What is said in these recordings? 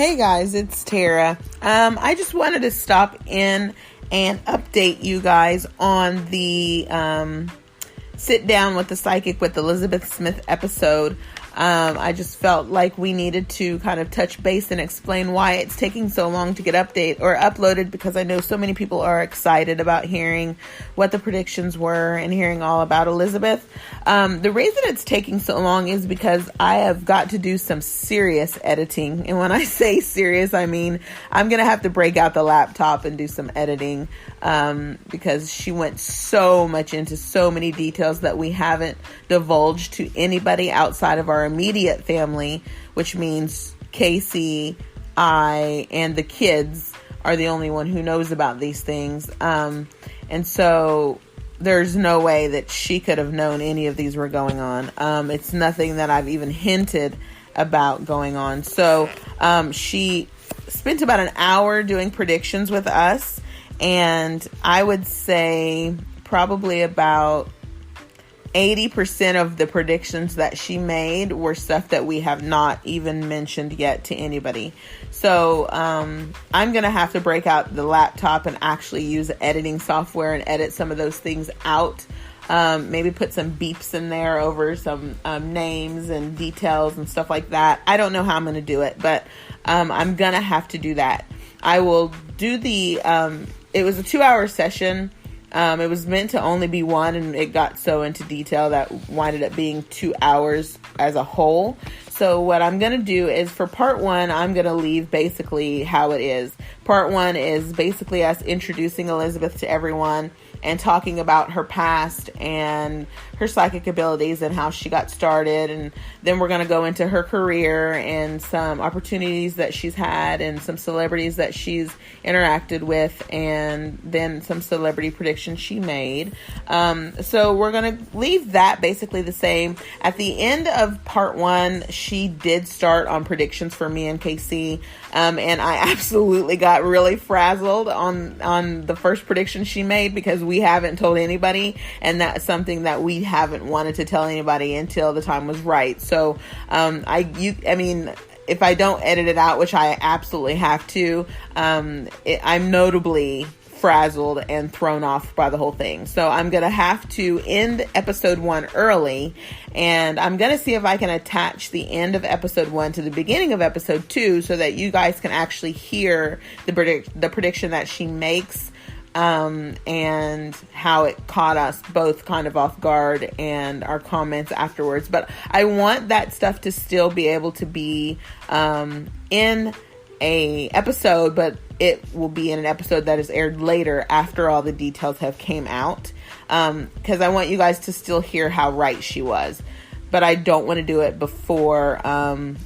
Hey guys, it's Tara. I just wanted to stop in and update you guys on the Sit Down with the Psychic with Elizabeth Smith episode. I just felt like we needed to kind of touch base and explain why it's taking so long to get uploaded, because I know so many people are excited about hearing what the predictions were and hearing all about Elizabeth. The reason it's taking so long is because I have got to do some serious editing. And when I say serious, I mean I'm going to have to break out the laptop and do some editing because she went so much into so many details that we haven't divulged to anybody outside of our immediate family, which means Casey, I, and the kids are the only one who knows about these things. And so there's no way that she could have known any of these were going on. It's nothing that I've even hinted about going on. So she spent about an hour doing predictions with us, and I would say probably about 80% of the predictions that she made were stuff that we have not even mentioned yet to anybody. So I'm going to have to break out the laptop and actually use editing software and edit some of those things out. Maybe put some beeps in there over some names and details and stuff like that. I don't know how I'm going to do it, but I'm going to have to do that. I will do it was a 2-hour session. It was meant to only be one, and it got so into detail that winded up being 2 hours as a whole. So what I'm going to do is for part one, I'm going to leave basically how it is. Part one is basically us introducing Elizabeth to everyone and talking about her past and her psychic abilities and how she got started. And then we're going to go into her career and some opportunities that she's had and some celebrities that she's interacted with, and then some celebrity predictions she made. So we're going to leave that basically the same. At the end of part one, she did start on predictions for me and Casey. And I absolutely got really frazzled on the first prediction she made because we haven't told anybody, and that's something that we haven't wanted to tell anybody until the time was right. So, if I don't edit it out, which I absolutely have to, I'm notably frazzled and thrown off by the whole thing. So I'm going to have to end episode 1 early, and I'm going to see if I can attach the end of episode 1 to the beginning of episode 2 so that you guys can actually hear the prediction that she makes, and how it caught us both kind of off guard and our comments afterwards. But I want that stuff to still be able to be in a episode, but it will be in an episode that is aired later after all the details have came out, because I want you guys to still hear how right she was. But I don't want to do it before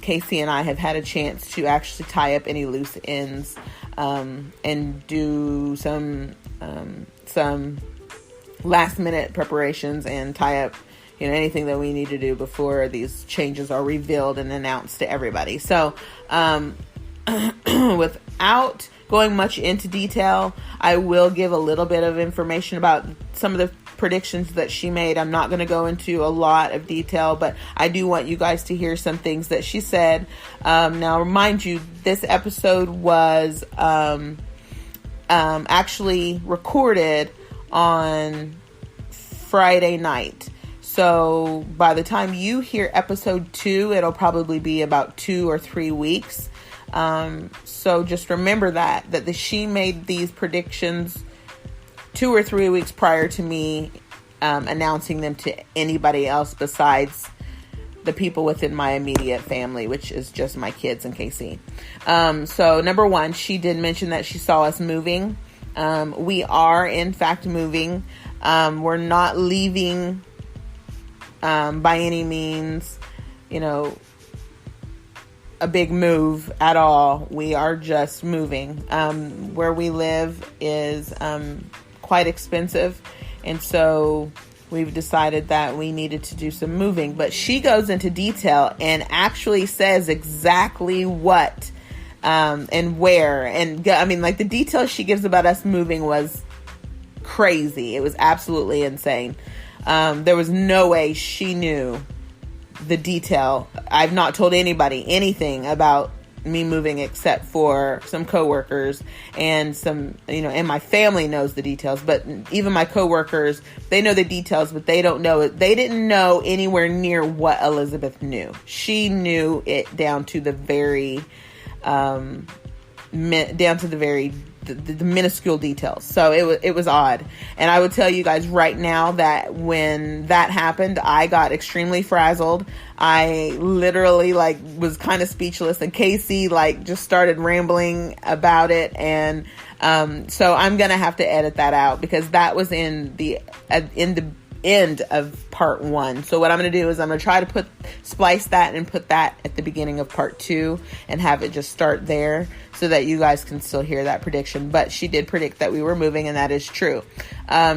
Casey and I have had a chance to actually tie up any loose ends and do some last minute preparations and tie up anything that we need to do before these changes are revealed and announced to everybody. So without going much into detail, I will give a little bit of information about some of the predictions that she made. I'm not going to go into a lot of detail, but I do want you guys to hear some things that she said. Now, mind you, this episode was actually recorded on Friday night. So by the time you hear episode 2, it'll probably be about 2 or 3 weeks. So just remember that she made these predictions 2 or 3 weeks prior to me announcing them to anybody else besides the people within my immediate family, which is just my kids and Casey. So number one, she did mention that she saw us moving. We are in fact moving. We're not leaving by any means, a big move at all. We are just moving. Where we live is quite expensive, and so we've decided that we needed to do some moving. But she goes into detail and actually says exactly what and where, and the details she gives about us moving was crazy. It was absolutely insane. There was no way she knew the detail. I've not told anybody anything about me moving, except for some coworkers and some, and my family knows the details, but even my coworkers, they know the details, but they don't know it. They didn't know anywhere near what Elizabeth knew. She knew it down to the very, the minuscule details. So it was odd. And I would tell you guys right now that when that happened, I got extremely frazzled. I literally was kind of speechless, and Casey just started rambling about it. And so I'm gonna have to edit that out, because that was in the end of part 1. So what I'm going to do is I'm going to try to splice that and put that at the beginning of part 2 and have it just start there, so that you guys can still hear that prediction. But she did predict that we were moving, and that is true.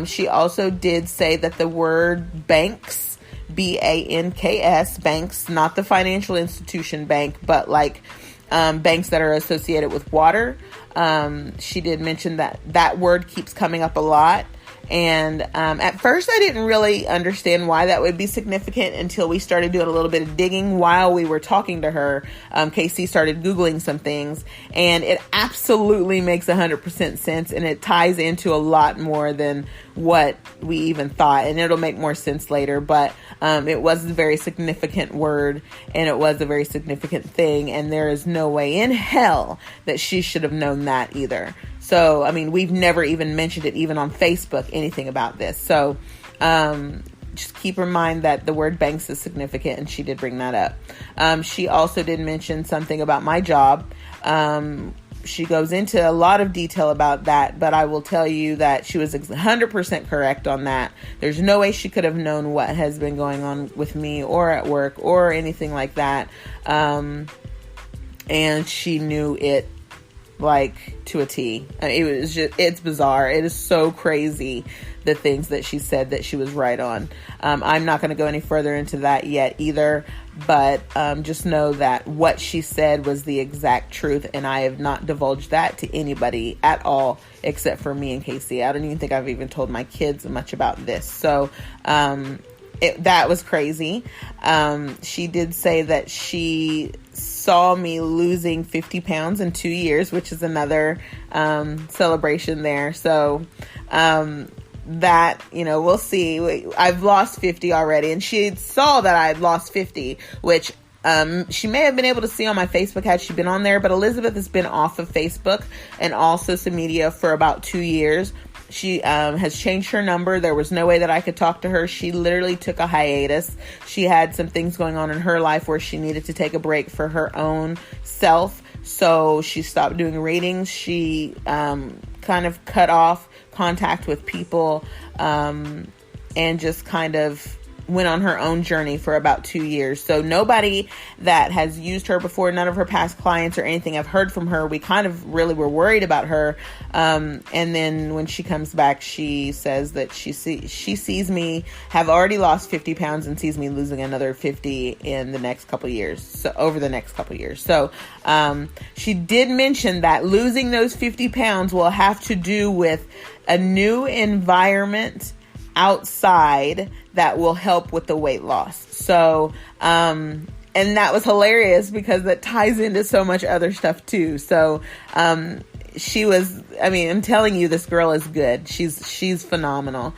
She also did say that the word banks, banks, banks, not the financial institution bank, but banks that are associated with water. She did mention that word keeps coming up a lot. And at first I didn't really understand why that would be significant until we started doing a little bit of digging while we were talking to her. Casey started Googling some things, and it absolutely makes 100% sense, and it ties into a lot more than what we even thought, and it'll make more sense later. But it was a very significant word, and it was a very significant thing, and there is no way in hell that she should have known that either. So, I mean, we've never even mentioned it, even on Facebook, anything about this. So, just keep in mind that the word banks is significant, and she did bring that up. She also did mention something about my job. She goes into a lot of detail about that, but I will tell you that she was 100% correct on that. There's no way she could have known what has been going on with me or at work or anything like that. And she knew it to a T. It's bizarre. It is so crazy, the things that she said that she was right on. I'm not going to go any further into that yet either, but just know that what she said was the exact truth, and I have not divulged that to anybody at all except for me and Casey. I don't even think I've even told my kids much about this. So that was crazy. She did say that she saw me losing 50 pounds in 2 years, which is another celebration there. So that, we'll see. I've lost 50 already, and she saw that I had lost 50, which she may have been able to see on my Facebook had she been on there. But Elizabeth has been off of Facebook and all social media for about 2 years. She has changed her number. There was no way that I could talk to her. She literally took a hiatus. She had some things going on in her life where she needed to take a break for her own self. So she stopped doing readings. She kind of cut off contact with people and just kind of went on her own journey for about 2 years. So nobody that has used her before, none of her past clients or anything, I've heard from her. We kind of really were worried about her. And then when she comes back, she says that she sees me have already lost 50 pounds and sees me losing another 50 in the next couple years. So over the next couple years. So she did mention that losing those 50 pounds will have to do with a new environment outside that will help with the weight loss. So, and that was hilarious because that ties into so much other stuff too. So, she was, I'm telling you, this girl is good. She's phenomenal.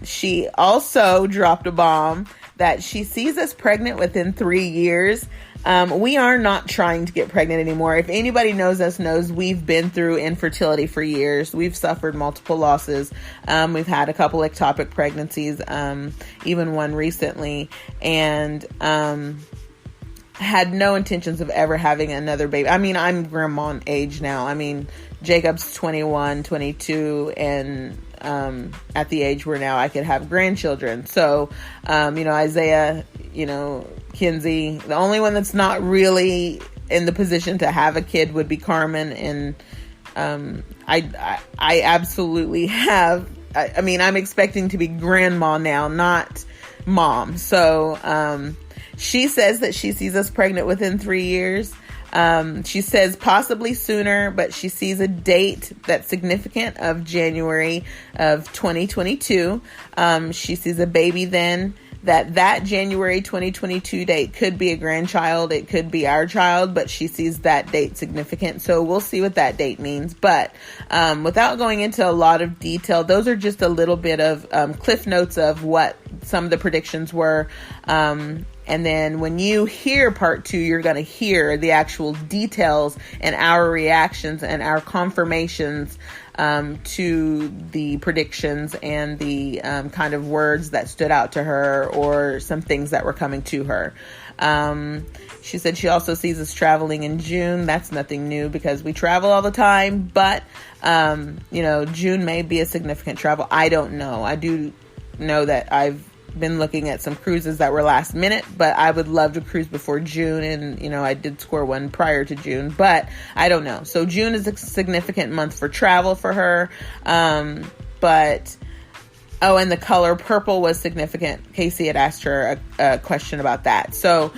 She also dropped a bomb that she sees us pregnant within 3 years. We are not trying to get pregnant anymore. If anybody knows us, knows we've been through infertility for years. We've suffered multiple losses. We've had a couple ectopic pregnancies, even one recently, and had no intentions of ever having another baby. I'm grandma age now. Jacob's 21, 22, and at the age where now I could have grandchildren. So, Isaiah, Kinsey, the only one that's not really in the position to have a kid would be Carmen. And I absolutely have, I'm expecting to be grandma now, not mom. So she says that she sees us pregnant within 3 years. She says possibly sooner, but she sees a date that's significant of January of 2022. She sees a baby then that January 2022 date could be a grandchild. It could be our child, but she sees that date significant. So we'll see what that date means. But without going into a lot of detail, those are just a little bit of cliff notes of what some of the predictions were. And then when you hear part 2, you're going to hear the actual details and our reactions and our confirmations to the predictions and the kind of words that stood out to her or some things that were coming to her. She said she also sees us traveling in June. That's nothing new because we travel all the time, but June may be a significant travel. I don't know. I do know that I've been looking at some cruises that were last minute, but I would love to cruise before June, and I did score one prior to June, but I don't know. So June is a significant month for travel for her. And the color purple was significant. Casey had asked her a question about that. So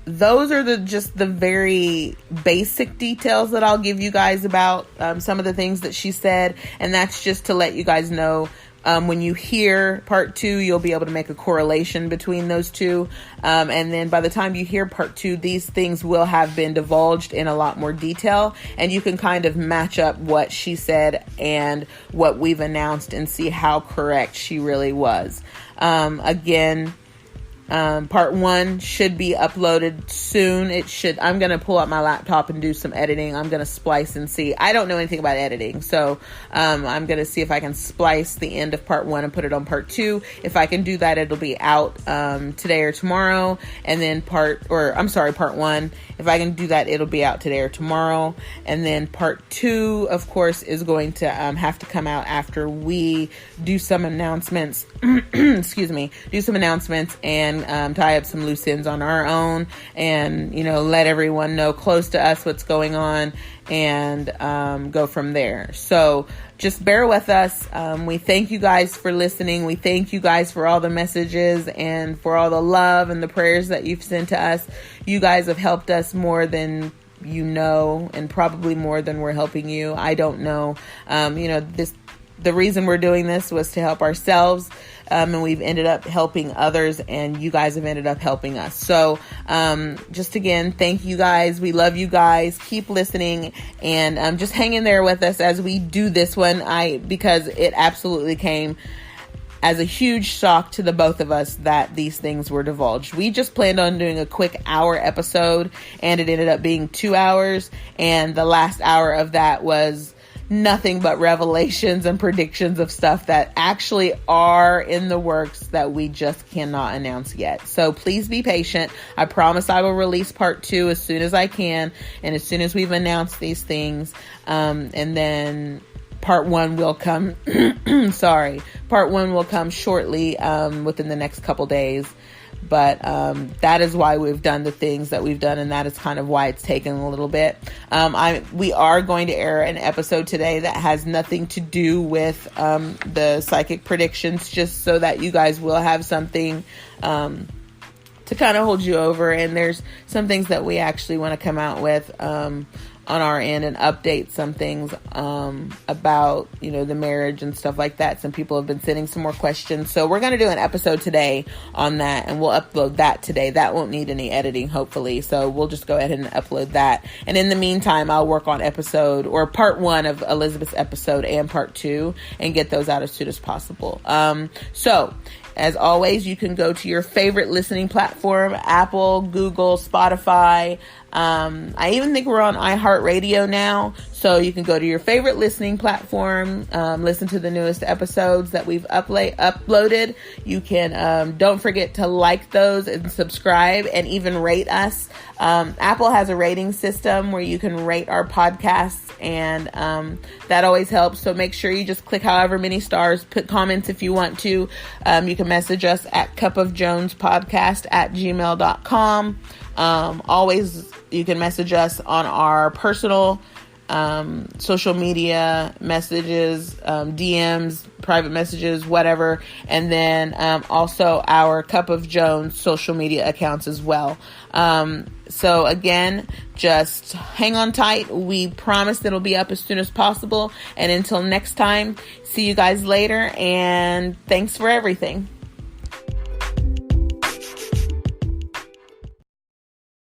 those are just the very basic details that I'll give you guys about some of the things that she said, and that's just to let you guys know. When you hear part 2, you'll be able to make a correlation between those two. And then by the time you hear part 2, these things will have been divulged in a lot more detail. And you can kind of match up what she said and what we've announced and see how correct she really was. Part 1 should be uploaded soon. I'm going to pull out my laptop and do some editing. I'm going to splice and see. I don't know anything about editing. So, I'm going to see if I can splice the end of part 1 and put it on part 2. If I can do that, it'll be out, today or tomorrow. And then part 1. If I can do that, it'll be out today or tomorrow. And then part 2, of course, is going to, have to come out after we do some announcements, do some announcements and tie up some loose ends on our own and, let everyone know close to us what's going on and go from there. So just bear with us. We thank you guys for listening. We thank you guys for all the messages and for all the love and the prayers that you've sent to us. You guys have helped us more than and probably more than we're helping you. I don't know. The reason we're doing this was to help ourselves, and we've ended up helping others, and you guys have ended up helping us. So, just again, thank you guys. We love you guys. Keep listening, and just hang in there with us as we do this one. Because it absolutely came as a huge shock to the both of us that these things were divulged. We just planned on doing a quick hour episode, and it ended up being 2 hours, and the last hour of that was nothing but revelations and predictions of stuff that actually are in the works that we just cannot announce yet. So please be patient. I promise I will release part 2 as soon as I can and as soon as we've announced these things. And then part 1 will come, part 1 will come shortly, within the next couple days. But that is why we've done the things that we've done, and that is kind of why it's taken a little bit. We are going to air an episode today that has nothing to do with the psychic predictions, just so that you guys will have something to kind of hold you over. And there's some things that we actually want to come out with on our end and update some things about, the marriage and stuff like that. Some people have been sending some more questions. So we're going to do an episode today on that, and we'll upload that today. That won't need any editing, hopefully. So we'll just go ahead and upload that. And in the meantime, I'll work on part 1 of Elizabeth's episode and part 2 and get those out as soon as possible. So as always, you can go to your favorite listening platform, Apple, Google, Spotify. I even think we're on iHeartRadio now. So you can go to your favorite listening platform, listen to the newest episodes that we've uploaded. You can, don't forget to like those and subscribe and even rate us. Apple has a rating system where you can rate our podcasts, and that always helps. So make sure you just click however many stars, put comments if you want to. You can message us at cupofjonespodcast@gmail.com. Always, you can message us on our personal social media messages, DMs, private messages, whatever. And then also our Cup of Jones social media accounts as well. So again, just hang on tight. We promise that it'll be up as soon as possible. And until next time, see you guys later, and thanks for everything.